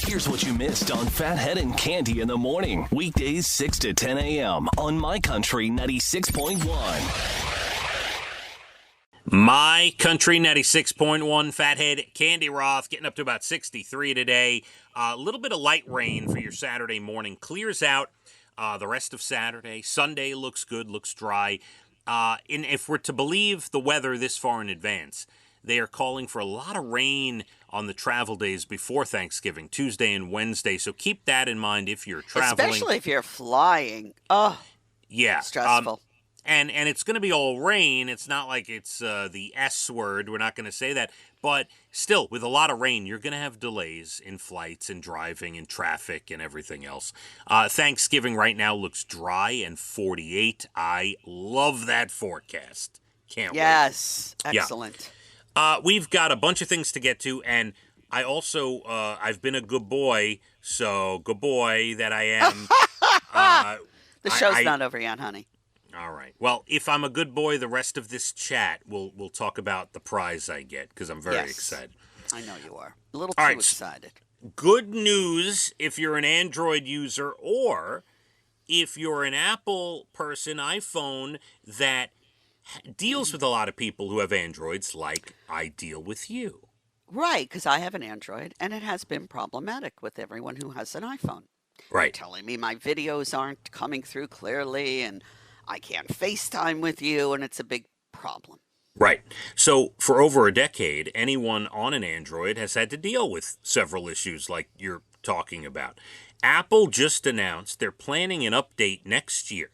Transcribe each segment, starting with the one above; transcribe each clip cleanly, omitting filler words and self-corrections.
Here's what you missed on Phathead and Cande in the morning. Weekdays 6 to 10 a.m. on My Country 96.1. My Country 96.1, Phathead, Cande Roth, getting up to about 63 today. A little bit of light rain for your Saturday morning. Clears out the rest of Saturday. Sunday looks good, looks dry. And if we're to believe the weather this far in advance, they are calling for a lot of rain on the travel days before Thanksgiving, Tuesday and Wednesday. So keep that in mind if you're traveling. Especially if you're flying. Oh, yeah. stressful. And it's going to be all rain. It's not like it's the S word. We're not going to say that. But still, with a lot of rain, you're going to have delays in flights and driving and traffic and everything else. Thanksgiving right now looks dry and 48. I love that forecast. Can't wait. Yes. Excellent. Yeah. We've got a bunch of things to get to, and I also, I've been a good boy, so good boy that I am. The show's not over yet, honey. All right. Well, if I'm a good boy, the rest of this chat, we'll talk about the prize I get, because I'm very excited. I know you are. A little All too right. excited. Good news if you're an Android user, or if you're an Apple person, iPhone, that deals with a lot of people who have Androids, like I deal with you. Right, because I have an Android, and it has been problematic with everyone who has an iPhone. Right. They're telling me my videos aren't coming through clearly, and I can't FaceTime with you, and it's a big problem. Right. So for over a decade, anyone on an Android has had to deal with several issues like you're talking about. Apple just announced they're planning an update next year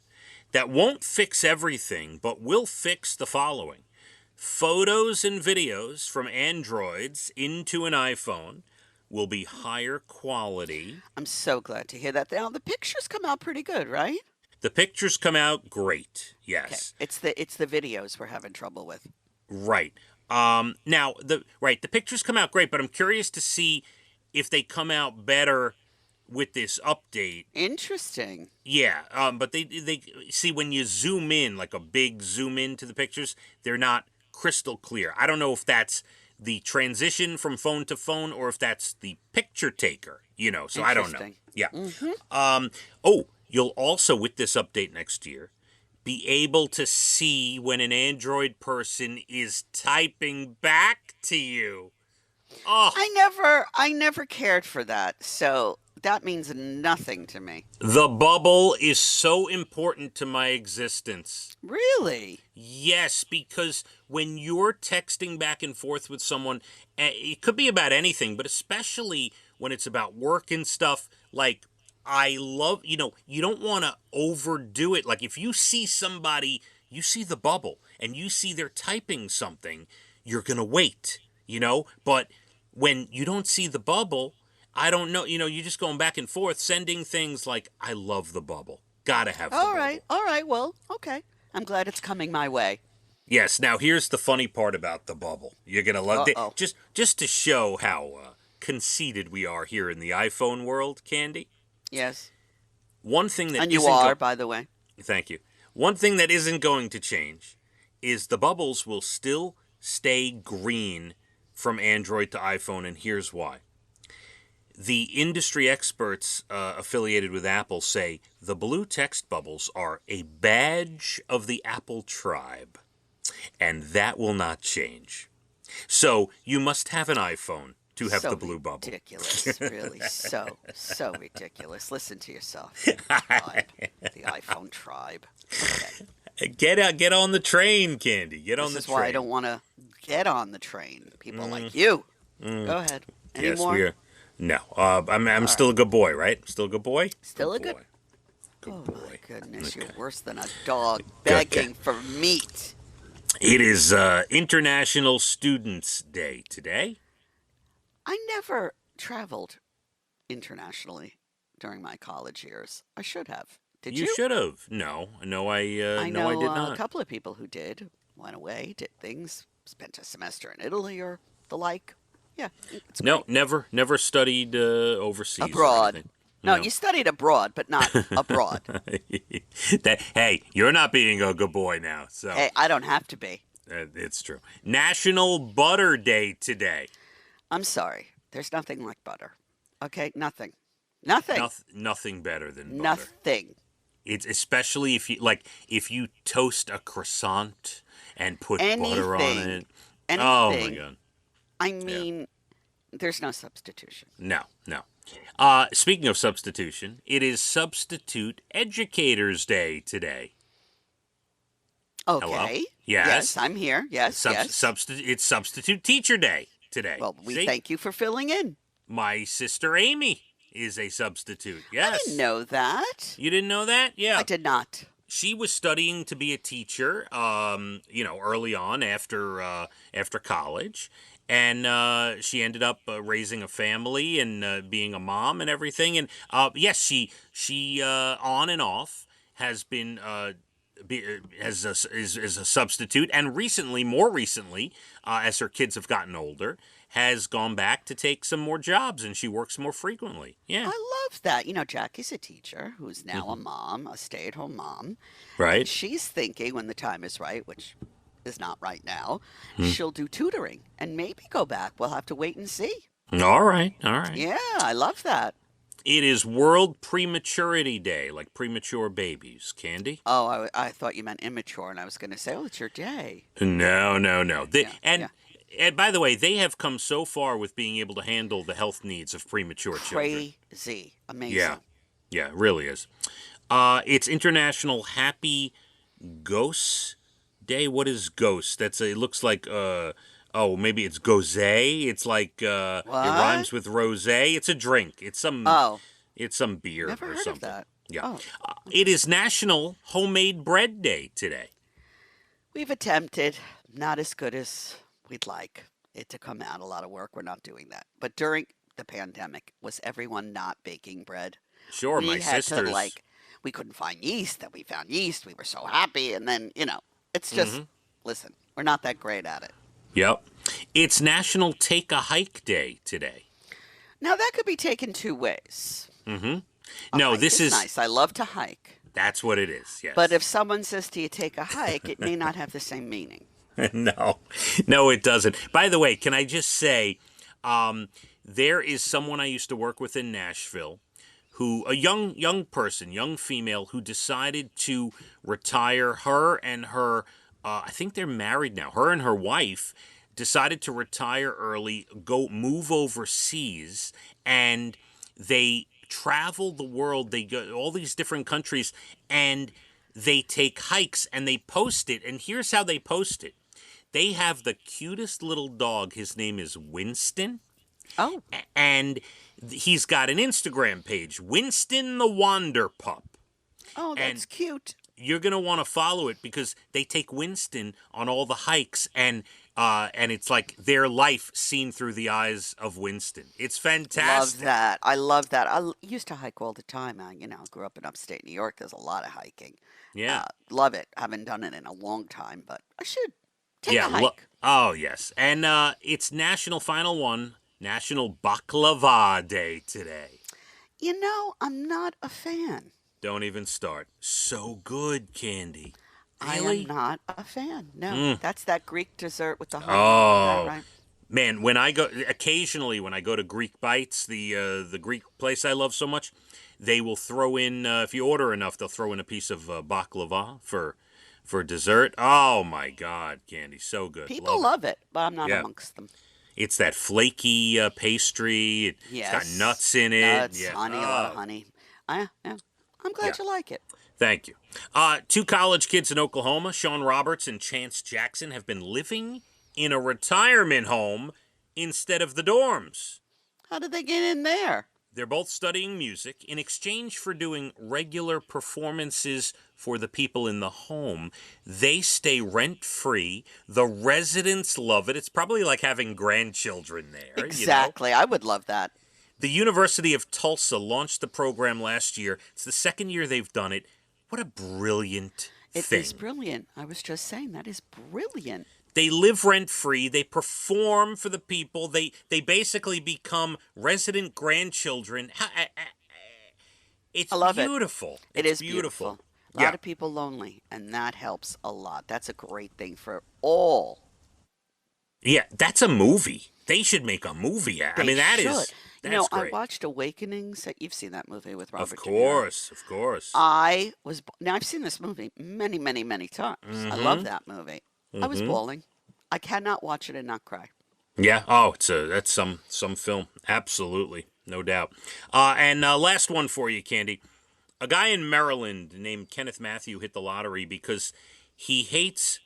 that won't fix everything, but will fix the following. Photos and videos from Androids into an iPhone will be higher quality. I'm so glad to hear that. Now, the pictures come out pretty good, right? The pictures come out great, yes. Okay. It's the videos we're having trouble with. Right. Now, the pictures come out great, but I'm curious to see if they come out better with this update. Interesting. Yeah, but they see when you zoom in, like a big zoom into the pictures, they're not crystal clear. I don't know if that's the transition from phone to phone or if that's the picture taker, so I don't know. Yeah. Mm-hmm. You'll also, with this update next year, be able to see when an Android person is typing back to you. Oh. I never cared for that, so that means nothing to me. The bubble is so important to my existence. Really? Yes, because when you're texting back and forth with someone, it could be about anything, but especially when it's about work and stuff, like I love, you don't want to overdo it. Like if you see somebody, you see the bubble and you see they're typing something, you're going to wait, but when you don't see the bubble, I don't know, you're just going back and forth, sending things like, I love the bubble. Gotta have the bubble. All right, well, okay. I'm glad it's coming my way. Yes, now here's the funny part about the bubble. You're gonna love it. Just to show how conceited we are here in the iPhone world, Cande. Yes. One thing that and you are, by the way. Thank you. One thing that isn't going to change is the bubbles will still stay green from Android to iPhone, and here's why. The industry experts affiliated with Apple say the blue text bubbles are a badge of the Apple tribe, and that will not change. So you must have an iPhone to have the blue bubble. Ridiculous, really, so ridiculous. Listen to yourself. The iPhone tribe. Okay. Get on the train, Cande. Get on the train. This is why I don't want to get on the train. People like you. Go ahead. Any more? We are. No, I'm still a good boy, right? Still a good boy? Still good a boy. Good boy. My goodness, you're worse than a dog begging for meat. It is International Students' Day today. I never traveled internationally during my college years. I should have. Did you? You should have. No, I did not. A couple of people who did. Went away, did things, spent a semester in Italy or the like. Yeah, it's great. No, never studied overseas. Abroad. No, you studied abroad, but not abroad. Hey, you're not being a good boy now. So hey, I don't have to be. It's true. National Butter Day today. I'm sorry. There's nothing like butter. Okay, nothing. Nothing. Nothing better than butter. Nothing. It's especially if you toast a croissant and put butter on Anything. it. Oh my Anything. god. I Yeah. mean, there's no substitution. No, no. Speaking of substitution, it is Substitute Educators Day today. Hello? Okay. Yes. I'm here. Yes, yes. It's Substitute Teacher Day today. Well, we See? thank you for filling in. My sister Amy is a substitute. Yes. I didn't know that. You didn't know that? Yeah. I did not. She was studying to be a teacher, early on after college. And she ended up raising a family and being a mom and everything. And yes, she on and off has been is a substitute, and more recently, as her kids have gotten older, has gone back to take some more jobs, and she works more frequently. Yeah, I love that. Jackie's a teacher who's now a mom, a stay-at-home mom. right. And she's thinking when the time is right, which is not right now, she'll do tutoring and maybe go back. We'll have to wait and see. All right, all right. Yeah, I love that. It is World Prematurity Day, like premature babies. Candy? Oh, I thought you meant immature, and I was going to say, oh, it's your day. No. Yeah. And by the way, they have come so far with being able to handle the health needs of premature children. Crazy. Amazing. Yeah, it really is. It's International Happy Ghost Day. What is ghost? It looks like maybe it's gose. It's like it rhymes with rosé. It's a drink. It's some beer Never or heard something. of that. Yeah. Oh. It is National Homemade Bread Day today. We've attempted, not as good as we'd like it to come out. A lot of work. We're not doing that. But during the pandemic, was everyone not baking bread? Sure, We my had sisters. to, we couldn't find yeast. Then we found yeast. We were so happy. And then, it's just, listen, we're not that great at it. Yep. It's National Take a Hike Day today. Now, that could be taken two ways. No, Hike this is nice. I love to hike. That's what it is. Yes. But if someone says to you, take a hike, it may not have the same meaning. No, it doesn't. By the way, can I just say, there is someone I used to work with in Nashville, a young person, young female, who decided to retire. Her and her, I think they're married now. Her and her wife decided to retire early, move overseas, and they travel the world. They go all these different countries, and they take hikes, and they post it. And here's how they post it. They have the cutest little dog. His name is Winston. Oh. And he's got an Instagram page, Winston the Wander Pup. Oh, that's cute. You're going to want to follow it because they take Winston on all the hikes, and it's like their life seen through the eyes of Winston. It's fantastic. Love that. I love that. I used to hike all the time. I grew up in upstate New York. There's a lot of hiking. Yeah. Love it. Haven't done it in a long time, but I should take a hike. Oh, yes. And it's National Baklava Day today. I'm not a fan. Don't even start. So good, Candy. I Really? am not a fan. No, that's that Greek dessert with the honey. Oh. Right? Man, occasionally when I go to Greek Bites, the Greek place I love so much, they will throw in, if you order enough, they'll throw in a piece of baklava for dessert. Oh my God, Candy, so good. People love it, but I'm not Yeah. amongst them. It's that flaky pastry. Yes. It's got nuts in it. Nuts, honey, a lot of honey. Yeah. I'm glad you like it. Thank you. Two college kids in Oklahoma, Sean Roberts and Chance Jackson, have been living in a retirement home instead of the dorms. How did they get in there? They're both studying music. In exchange for doing regular performances for the people in the home, they stay rent-free. The residents love it. It's probably like having grandchildren there. Exactly. I would love that. The University of Tulsa launched the program last year. It's the second year they've done it. What a brilliant It thing. is brilliant. I was just saying, that is brilliant. They live rent-free. They perform for the people. They basically become resident grandchildren. It's I love beautiful. It It's is beautiful. A Yeah. lot of people lonely, and that helps a lot. That's a great thing for all. Yeah, that's a movie. They should make a movie. I mean, that They is. should. That's I great. watched Awakenings. You've seen that movie with Of Robert De Niro. course, of course. Now I've seen this movie many, many, many times. I love Mm-hmm. that movie. I was Mm-hmm. bawling. I cannot watch it and not cry. Yeah. Oh, that's some film. Absolutely, no doubt. And last one for you, Candy. A guy in Maryland named Kenneth Matthew hit the lottery because he hates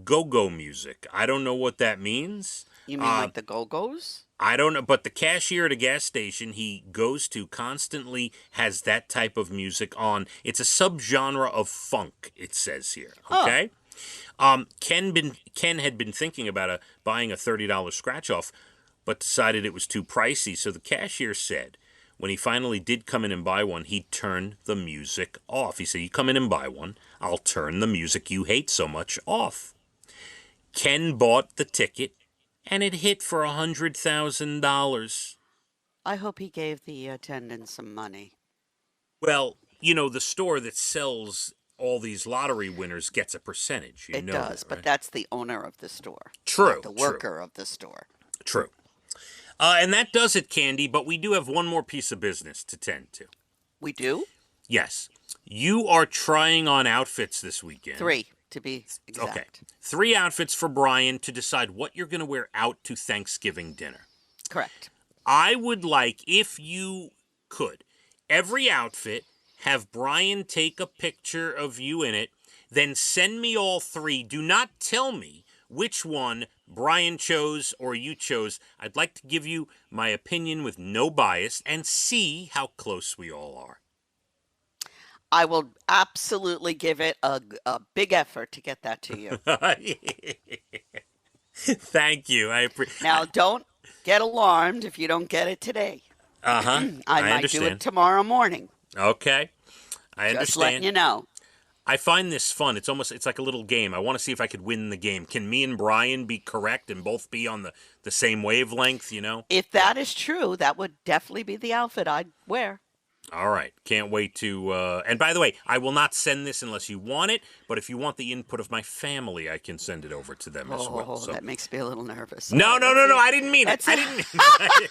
go-go music. I don't know what that means. You mean like the Go-Go's? I don't know, but the cashier at a gas station he goes to constantly has that type of music on. It's a subgenre of funk, it says here. Oh. Okay? Ken had been thinking about buying a $30 scratch off, but decided it was too pricey. So the cashier said, when he finally did come in and buy one, he'd turn the music off. He said, "You come in and buy one, I'll turn the music you hate so much off." Ken bought the ticket, and it hit for $100,000. I hope he gave the attendant some money. Well, you know, the store that sells all these lottery winners gets a percentage. You It know does, that, but right? that's the owner of the store. True, Not the true. worker of the store. True. And that does it, Candy, but we do have one more piece of business to tend to. We do? Yes. You are trying on outfits this weekend. 3, to be exact. Okay. 3 outfits for Brian to decide what you're going to wear out to Thanksgiving dinner. Correct. I would like, if you could, every outfit, have Brian take a picture of you in it, then send me all 3. Do not tell me which one Brian chose or you chose. I'd like to give you my opinion with no bias and see how close we all are. I will absolutely give it a big effort to get that to you. Thank you. Now, don't get alarmed if you don't get it today. Uh-huh. I might understand. do it tomorrow morning. Okay. I understand. Just letting you know. I find this fun. It's like a little game. I want to see if I could win the game. Can me and Brian be correct and both be on the same wavelength, you know? If that is true, that would definitely be the outfit I'd wear. All right. Can't wait to... and by the way, I will not send this unless you want it, but if you want the input of my family, I can send it over to them as well. So. That makes me a little nervous. No. I didn't mean it. I didn't mean it.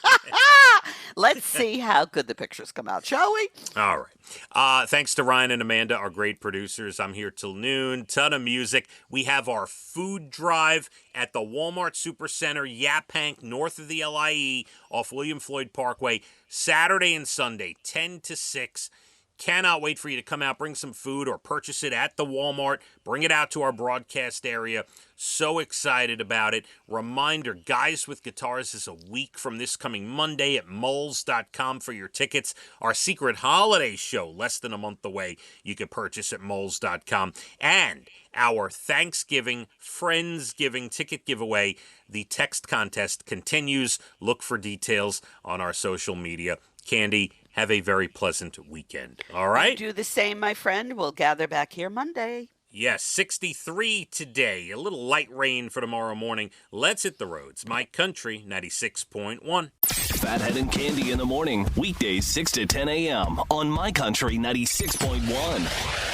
Let's see how good the pictures come out, shall we? All right. Thanks to Ryan and Amanda, our great producers. I'm here till noon. Ton of music. We have our food drive at the Walmart Supercenter, Yaphank, north of the LIE, off William Floyd Parkway, Saturday and Sunday, 10 to 6. Cannot wait for you to come out, bring some food, or purchase it at the Walmart. Bring it out to our broadcast area. So excited about it. Reminder, Guys with Guitars is a week from this coming Monday at moles.com for your tickets. Our secret holiday show, less than a month away, you can purchase at moles.com. And our Thanksgiving, Friendsgiving ticket giveaway. The text contest continues. Look for details on our social media. Candy, have a very pleasant weekend. All right? Do the same, my friend. We'll gather back here Monday. Yes, 63 today. A little light rain for tomorrow morning. Let's hit the roads. My Country 96.1. Phathead and Candy in the morning. Weekdays 6 to 10 a.m. on My Country 96.1.